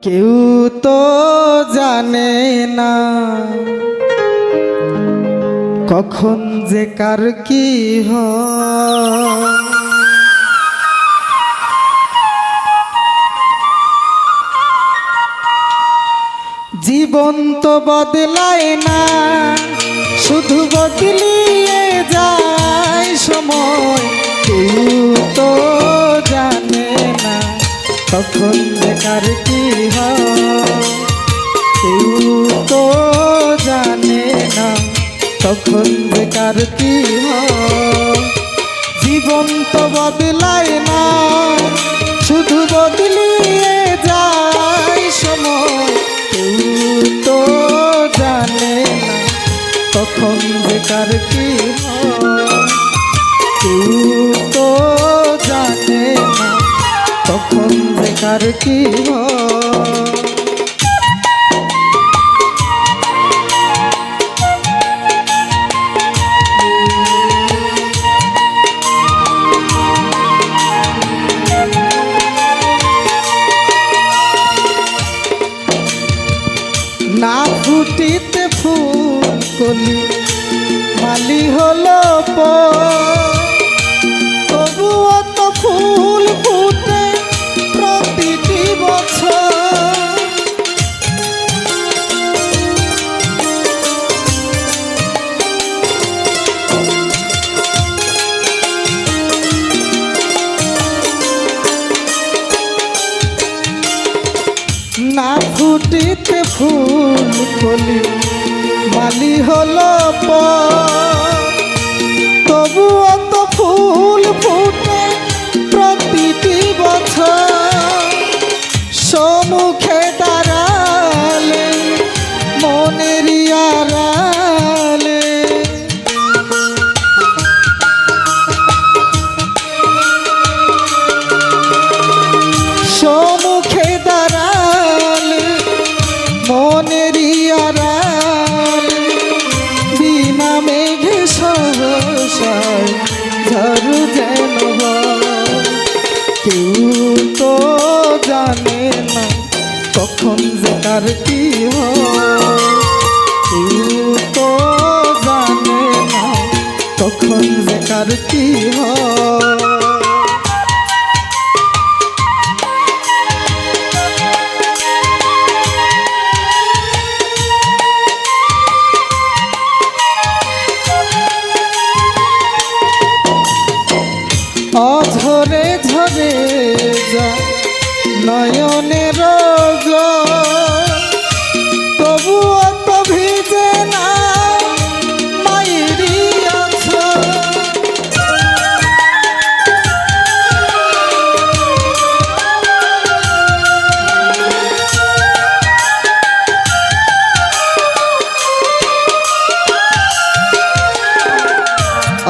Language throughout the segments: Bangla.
কেউ তো জানে না কখন যে কার কি হয়। জীবন তো বদলায় না, শুধু বদলিয়ে যায় সময়। কেউ তো জানে না কখন যে কার কি হয়। কেউ তো জানে না কখন যে কার কি হয়। জীবন তো বদলায় না, শুধু বদলিয়ে যায় সময়। কেউ তো জানে না কখন যে কার কি হয়। কেউ তো জানে না কখন যে কার কি হয়। না ফুটিতে ফুল কলি মালি হলো তবুও তো ফুল ফুটে প্রতিটি বছর। না ফুটিতে ফুল কলি মালি হলো তবুও তো ফুল ফুটে প্রতিটি বছর। সম্মুখে দাঁড়ালে মনের আড়ালে সম্মুখে দাঁড়ালে মনের আড়ালে বিনা মেঘে সহসায় ঝড় যেন হয়। কেউ তো জানে না কখন যে কার কি হয়। কেউ তো জানে না কখন যে কার কি হয়। অঝরে ঝরে যায় নয়নের জল, তবুও তো ভিজে না মায়েরই আঁচল।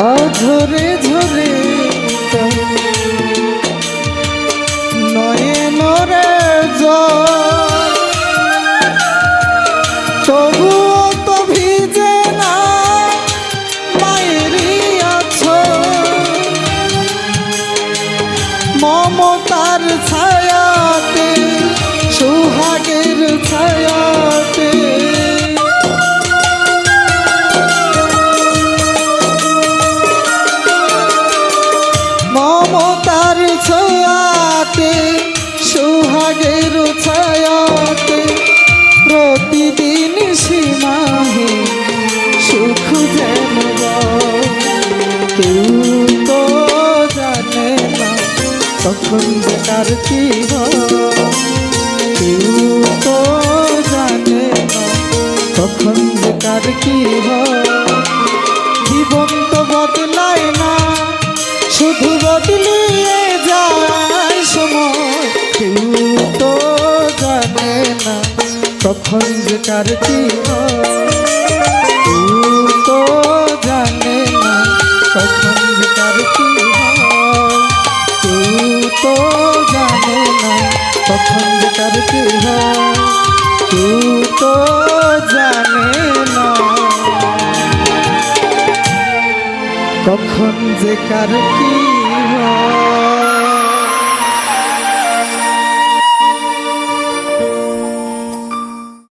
অঝরে ঝরে নয়নরে জল, তবুও তো ভিজে না মায়েরই আঁচল। মমতার ছায়াতে সোহাগের ছায়াতে মমতার ছায়াতে সোহাগের ছায়াতে প্রতিদিন সীমাহে সুখ যেন বয়। কেউ তো জানে না কখন যে কার কি হয়। কেউ তো জানে না কখন যে কার কি হয়। জীবন তো বদলায় না, শুধু বদলিয়ে যায় সময়। কেউ তো জানে না কখন যে কার কি হয়। কেউ তো জানে না কখন যে কার কি হয়। কেউ তো জানে না কখন যে কার কি হয়। কেউ তো জানে না কখন যে কার কি হয়।